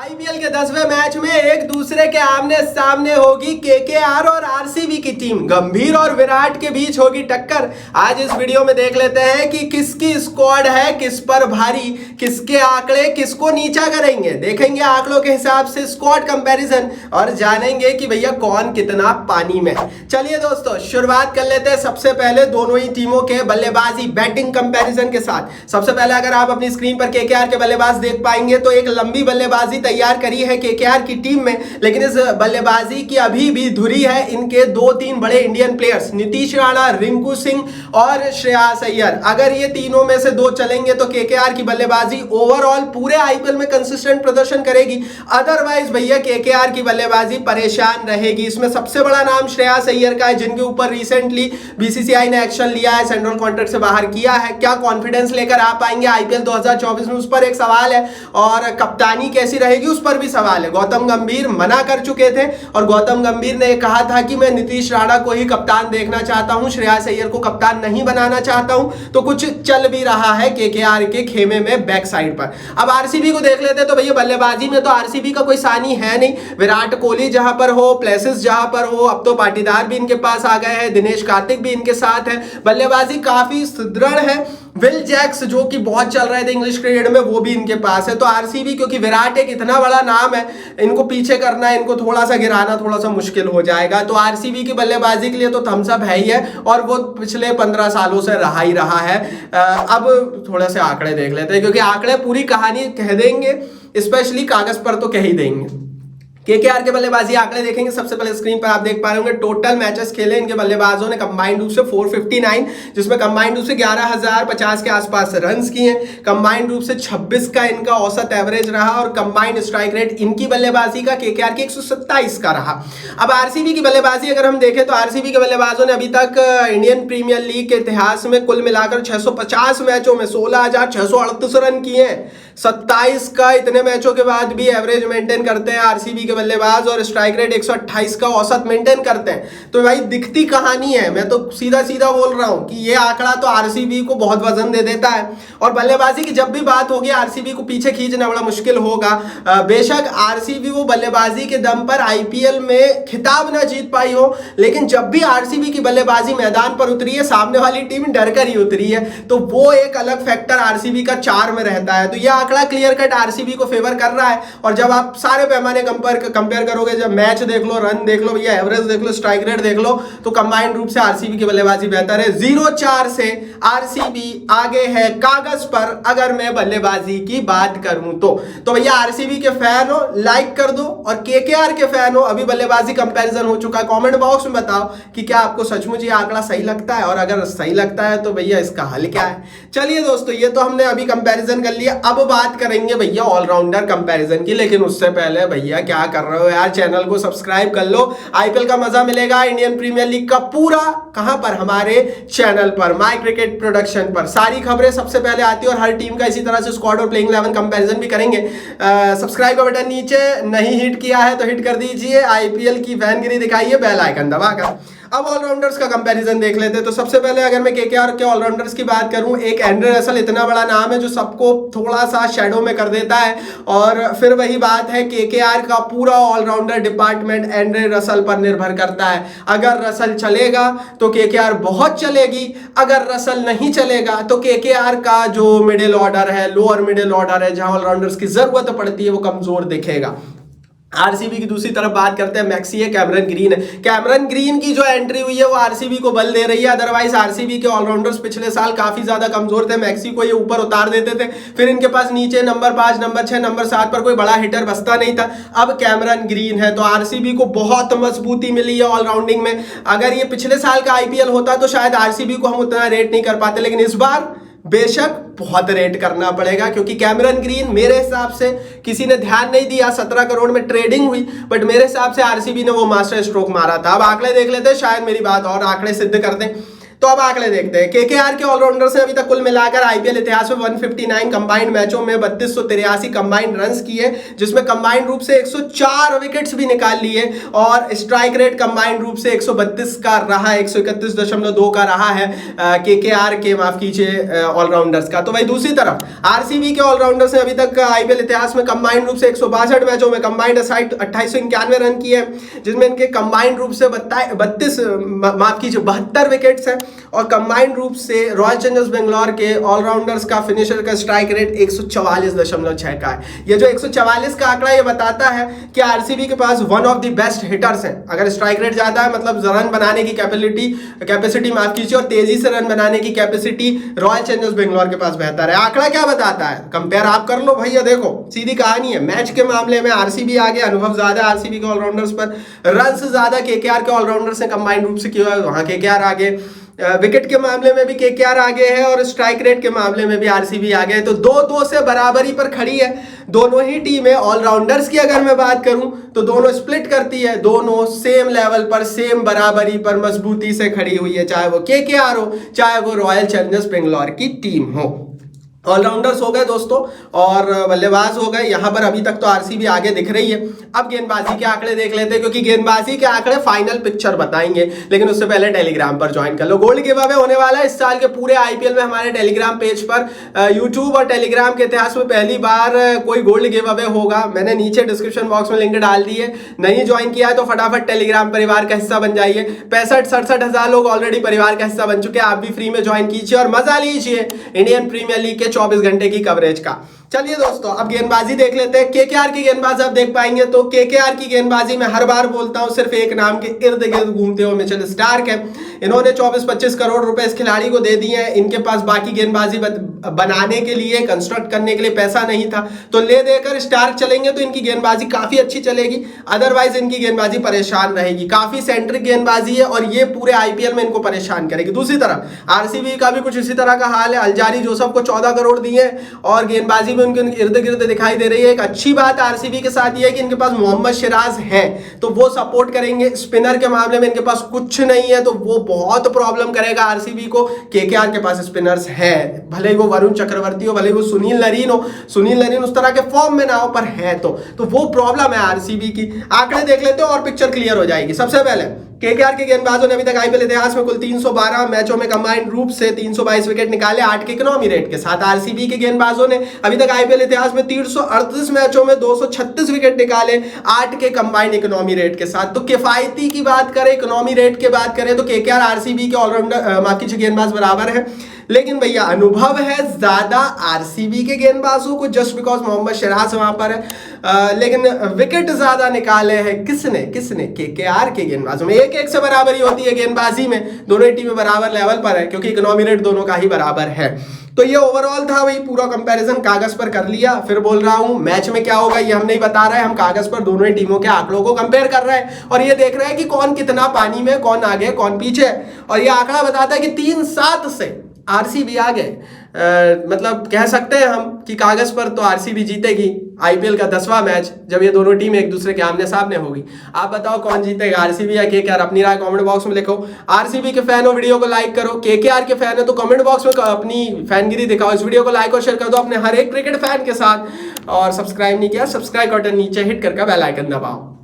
IPL के 10वें match में एक दूसरे के आमने सामने होगी केकेआर और आरसीबी की टीम। गंभीर और विराट के बीच होगी टक्कर। आज इस वीडियो में देख लेते हैं कि किसकी स्क्वाड है किस पर भारी, किसके आंकड़े किसको नीचा करेंगे। देखेंगे आंकड़ों के हिसाब से स्क्वाड कंपैरिजन और जानेंगे कि भैया कौन कितना पानी में। चलिए दोस्तों शुरुआत कर लेते हैं सबसे पहले दोनों ही टीमों के बल्लेबाजी बैटिंग कंपैरिजन के साथ। सबसे पहले अगर आप अपनी स्क्रीन पर केकेआर के बल्लेबाज देख पाएंगे तो एक लंबी बल्लेबाजी तैयार करी है केकेआर की टीम में, लेकिन इस बल्लेबाजी की अभी भी धुरी है इनके दो तीन बड़े इंडियन प्लेयर्स नीतीश राणा, रिंकू सिंह और श्रेयस अय्यर। अगर ये तीनों में से दो चलेंगे तो केकेआर की बल्लेबाजी ओवरऑल पूरे आईपीएल में कंसिस्टेंट प्रदर्शन करेगी। अदरवाइज भैया केकेआर की बल्लेबाजी परेशान रहेगी। इसमें सबसे बड़ा नाम श्रेयस अय्यर का है, जिनके ऊपर रिसेंटली बीसीसीआई ने एक्शन लिया है, सेंट्रल कॉन्ट्रैक्ट से बाहर किया है। क्या कॉन्फिडेंस लेकर आ पाएंगे आईपीएल 2024 में, उस पर एक सवाल है। और कप्तानी कैसी रहेगी उस पर भी सवाल है। गौतम गंभीर मना कर चुके थे और गौतम गंभीर ने कहा था कि मैं नीतीश राणा को ही कप्तान देखना चाहता हूं, श्रेयस अय्यर को कप्तान नहीं बनाना चाहता हूं। तो कुछ चल भी रहा है केकेआर के खेमे में बैक साइड पर। अब आरसीबी को देख लेते तो भैया बल्लेबाजी में तो आरसीबी का कोई सानी है नहीं। विराट कोहली जहां पर हो, प्लेसिस जहां पर हो, अब तो पाटीदार भी इनके पास आ गए हैं, दिनेश कार्तिक भी इनके साथ है। बल्लेबाजी काफी सुदृढ़ है। विल जैक्स जो कि बहुत चल रहे थे इंग्लिश क्रिकेट में वो भी इनके पास है। तो आरसीबी क्योंकि विराट एक इतना बड़ा नाम है, इनको पीछे करना है, इनको थोड़ा सा गिराना थोड़ा सा मुश्किल हो जाएगा। तो आरसीबी की बल्लेबाजी के लिए तो थम्स अप है ही है और वो पिछले 15 सालों से रहा ही रहा है। अब थोड़े से आंकड़े देख लेते हैं क्योंकि आंकड़े पूरी कहानी कह देंगे, स्पेशली कागज पर तो कह ही देंगे। केकेआर के बल्लेबाजी आंकड़े देखेंगे। सबसे पहले स्क्रीन पर आप देख पा रहे होंगे टोटल मैचेस खेले इनके बल्लेबाजों ने कंबाइंड रूप से 459, जिसमें कंबाइंड रूप से 11,050 के आसपास रन्स किए। कंबाइंड रूप से 26 का इनका औसत एवरेज रहा और कंबाइंड स्ट्राइक रेट इनकी बल्लेबाजी का केकेआर के 127 का रहा। अब आरसीबी की बल्लेबाजी अगर हम देखें तो आरसीबी के बल्लेबाजों ने अभी तक इंडियन प्रीमियर लीग के इतिहास में कुल मिलाकर 650 मैचों में 16,638 रन किए। 27 का इतने मैचों के बाद भी एवरेज मेंटेन करते हैं आरसीबी के बल्लेबाज और स्ट्राइक रेट 128 का औसत मेंटेन करते हैं। तो भाई दिखती कहानी है, मैं तो सीधा सीधा बोल रहा हूं कि ये आंकड़ा तो आरसीबी को बहुत वजन दे देता है। और बल्लेबाजी की जब भी बात होगी आरसीबी को पीछे खींचना बड़ा मुश्किल होगा। बेशक आरसीबी वो बल्लेबाजी के दम पर आईपीएल में खिताब ना जीत पाई हो, लेकिन जब भी आरसीबी की बल्लेबाजी मैदान पर उतरी है सामने वाली टीम डर कर ही उतरी है। तो वो एक अलग फैक्टर आरसीबी का चार्म रहता है। तो यह आंकड़ा क्लियर कट आरसीबी को फेवर कर रहा है। और जब आप सारे पैमाने कंपेयर करोगे, जब मैच देख लो, रन देख लो, भैया एवरेज देख लो, स्ट्राइक रेट देख लो, तो कंबाइंड रूप से आरसीबी की बल्लेबाजी बेहतर है। 0-4 से आरसीबी आगे है कागज पर अगर मैं बल्लेबाजी की बात करूं तो भैया आरसीबी के फैन हो लाइक कर दो और केकेआर के फैन हो अभी बल्लेबाजी कंपैरिजन हो चुका है। कमेंट बॉक्स में बताओ कि क्या आपको सचमुच ये आंकड़ा सही लगता है, और अगर सही लगता है तो भैया इसका हल क्या है। चलिए दोस्तों ये तो हमने अभी कंपैरिजन कर लिया। अब बात करेंगे भैया ऑलराउंडर कंपैरिजन की, लेकिन उससे पहले भैया क्या कर रहे हो यार, चैनल को सब्सक्राइब कर लो। आईपीएल का मजा मिलेगा इंडियन प्रीमियर लीग का पूरा कहां पर, हमारे चैनल पर माय क्रिकेट प्रोडक्शन पर सारी खबरें सबसे पहले आती है और हर टीम का इसी तरह से स्क्वाड और प्लेइंग 11 कंपैरिजन भी करेंगे। सब्सक्राइब का बटन नीचे नहीं हिट किया है तो हिट कर दीजिए, आईपीएल की फैनगिरी दिखाइए बेल आइकन दबाकर। अब ऑलराउंडर्स का कंपैरिजन देख लेते हैं। तो सबसे पहले अगर मैं केकेआर के ऑलराउंडर्स की बात करूं, एक एंड्रे रसल इतना बड़ा नाम है जो सबको थोड़ा सा शैडो में कर देता है। और फिर वही बात है केकेआर का पूरा ऑलराउंडर डिपार्टमेंट एंड्रे रसल पर निर्भर करता है। अगर रसल चलेगा तो केकेआर बहुत चलेगी, अगर रसल नहीं चलेगा तो केकेआर का जो मिडिल ऑर्डर है, लोअर मिडिल ऑर्डर है, जहां ऑलराउंडर्स की जरूरत पड़ती है, वो कमजोर दिखेगा। आरसीबी की दूसरी तरफ बात करते हैं, मैक्सी है, कैमरन ग्रीन है। कैमरन ग्रीन की जो एंट्री हुई है वो आरसीबी को बल दे रही है। अदरवाइज आरसीबी के ऑलराउंडर्स पिछले साल काफी ज्यादा कमजोर थे, मैक्सी को ये ऊपर उतार देते थे, फिर इनके पास नीचे नंबर 5, नंबर 6, नंबर 7 पर कोई बड़ा हिटर बसता नहीं था। अब कैमरन ग्रीन है तो आरसीबी को बहुत मजबूती मिली है ऑलराउंडिंग में। अगर ये पिछले साल का आईपीएल होता तो शायद आरसीबी को हम उतना रेट नहीं कर पाते, लेकिन इस बार बेशक बहुत रेट करना पड़ेगा क्योंकि कैमरन ग्रीन मेरे हिसाब से किसी ने ध्यान नहीं दिया, 17 करोड़ में ट्रेडिंग हुई, बट मेरे हिसाब से आरसीबी ने वो मास्टर स्ट्रोक मारा था। अब आंकड़े देख लेते हैं, शायद मेरी बात और आंकड़े सिद्ध कर दें। तो अब आंकड़े देखते हैं। केकेआर के ऑलराउंडर से अभी तक कुल मिलाकर आईपीएल इतिहास में 159 कंबाइंड मैचों में 3283 कंबाइंड रन्स किए, जिसमें कंबाइंड रूप से 104 विकेट्स भी निकाल लिए और स्ट्राइक रेट कंबाइंड रूप से 132 का रहा, 131.2 का रहा है केकेआर के, माफ कीजिए, ऑलराउंडर्स का। तो वही दूसरी तरफ आरसीबी के ऑलराउंडर्स ने अभी तक आईपीएल इतिहास में कंबाइंड रूप से 162 मैचों में कंबाइंड 2891 रन किए, जिसमें इनके कंबाइंड रूप से 72 विकेट्स है और कंबाइंड रूप से रॉयल चैलेंजर्स बेंगलोर के ऑलराउंडर्स का फिनिशर का स्ट्राइक रेट 144.6 का है। ये जो 144 का आंकड़ा ये बताता है कि आरसीबी के पास one of the best hitters हैं। अगर स्ट्राइक रेट ज्यादा है मतलब रन बनाने की कैपेसिटी माफ कीजिए, और तेजी से रन बनाने की कैपेसिटी रॉयल चैलेंजर्स बेंगलोर के पास बेहतर है। आंकड़ा क्या बताता है, कंपेयर आप कर लो भैया, देखो सीधी कहानी है। मैच के मामले में आरसीबी आगे, अनुभव ज्यादा आरसीबी के ऑलराउंडर्स पर, रन से ज्यादा केकेआर के ऑलराउंडर्स ने कंबाइंड रूप से किया है, वहां केकेआर आगे। विकेट के मामले में भी केकेआर आगे है और स्ट्राइक रेट के मामले में भी आरसीबी आगे है। तो 2-2 से बराबरी पर खड़ी है दोनों ही टीमें। ऑलराउंडर्स की अगर मैं बात करूं तो दोनों स्प्लिट करती है, दोनों सेम लेवल पर, सेम बराबरी पर मजबूती से खड़ी हुई है, चाहे वो केकेआर हो चाहे वो रॉयल चैलेंजर्स बेंगलोर की टीम हो। ऑलराउंडर्स हो गए दोस्तों और बल्लेबाज हो गए, यहां पर अभी तक तो आरसीबी आगे दिख रही है। अब गेंदबाजी के आंकड़े देख लेते हैं, क्योंकि गेंदबाजी के आंकड़े फाइनल पिक्चर बताएंगे, लेकिन उससे पहले टेलीग्राम पर ज्वाइन कर लो। गोल्ड गिव अवे होने वाला है इस साल के पूरे आईपीएल में हमारे टेलीग्राम पेज पर। यूट्यूब और टेलीग्राम के इतिहास में पहली बार कोई गोल्ड गिव अवे होगा। मैंने नीचे डिस्क्रिप्शन बॉक्स में लिंक डाल दी है, नहीं ज्वाइन किया है तो फटाफट टेलीग्राम परिवार का हिस्सा बन जाइए। 65-67 हजार लोग ऑलरेडी परिवार का हिस्सा बन चुके हैं। आप भी फ्री में ज्वाइन कीजिए और मजा लीजिए इंडियन प्रीमियर लीग के 24 घंटे की कवरेज का। चलिए दोस्तों अब गेंदबाजी देख लेते हैं। केकेआर की गेंदबाजी आप देख पाएंगे तो केकेआर की गेंदबाजी में हर बार बोलता हूं सिर्फ एक नाम के इर्द गिर्द घूमते हुए मिचेल स्टार्क है। इन्होंने 24-25 करोड़ रुपए इस खिलाड़ी को दे दिए हैं। इनके पास बाकी गेंदबाजी बनाने के लिए, कंस्ट्रक्ट करने के लिए पैसा नहीं था, तो ले देकर स्टार्क चलेंगे तो इनकी गेंदबाजी काफी अच्छी चलेगी, अदरवाइज इनकी गेंदबाजी परेशान रहेगी। काफी सेंट्रिक गेंदबाजी है और ये पूरे आईपीएल में इनको परेशान करेगी। दूसरी तरफ आरसीबी का भी कुछ इसी तरह का हाल है। अलजारी जोसेफ को 14 करोड़ दिए और गेंदबाजी में उनके इर्द गिर्द दिखाई दे रही है। एक अच्छी बात आरसीबी के साथ ये है कि इनके पास मोहम्मद सिराज है तो वो सपोर्ट करेंगे। स्पिनर के मामले में इनके पास कुछ नहीं है तो वो बहुत प्रॉब्लम करेगा आरसीबी को। केकेआर के पास स्पिनर्स है, भले ही वो वरुण चक्रवर्ती हो, भले ही वो सुनील नरीन हो, सुनील नरीन उस तरह के फॉर्म में ना हो पर है तो वो प्रॉब्लम है आरसीबी की। आंकड़े देख लेते हो और पिक्चर क्लियर हो जाएगी। सबसे पहले केकेआर के गेंदबाजों ने अभी तक आईपीएल इतिहास में कुल 312 मैचों में कंबाइंड रूप से 322 विकेट निकाले 8 के इकोनॉमी रेट के साथ। आरसीबी के गेंदबाजों ने अभी तक आईपीएल इतिहास में 338 मैचों में 236 विकेट निकाले 8 के कंबाइंड इकोनॉमी रेट के साथ। तो किफायती की बात करें, इकोनॉमी रेट की बात करें तो केकेआर आरसीबी के ऑलराउंडर माफ गेंदबाज बराबर है, लेकिन भैया अनुभव है ज्यादा आरसीबी के गेंदबाजों को, जस्ट बिकॉज मोहम्मद सिराज वहां पर है। लेकिन विकेट ज्यादा निकाले हैं किसने केकेआर के गेंदबाजों में। एक से बराबरी होती है गेंदबाजी में, दोनों ही टीमें बराबर लेवल पर है क्योंकि इकोनॉमी रेट दोनों का ही बराबर है। तो ये ओवरऑल था, वही पूरा कंपैरिजन कागज पर कर लिया। फिर बोल रहा हूं मैच में क्या होगा ये हम नहीं बता रहे हैं, हम कागज पर दोनों ही टीमों के आंकड़ों को कंपेयर कर रहे हैं और ये देख रहे हैं कि कौन कितना पानी में, कौन आगे कौन पीछे। और ये आंकड़ा बताता है कि 3-7 से आरसीबी आ गए। मतलब कह सकते हैं हम कि कागज पर तो आरसीबी जीतेगी आईपीएल का 10वां मैच, जब ये दोनों टीम एक दूसरे के आमने सामने होगी। आप बताओ कौन जीतेगा, आरसीबी या केकेआर? अपनी राय कमेंट बॉक्स में लिखो। आरसीबी के फैन हो वीडियो को लाइक करो, केकेआर के फैन है तो कमेंट बॉक्स में अपनी फैनगिरी दिखाओ। इस वीडियो को लाइक और शेयर कर दो अपने हर एक क्रिकेट फैन के साथ, और सब्सक्राइब नहीं किया सब्सक्राइब बटन नीचे हिट करके बेल आइकन दबाओ।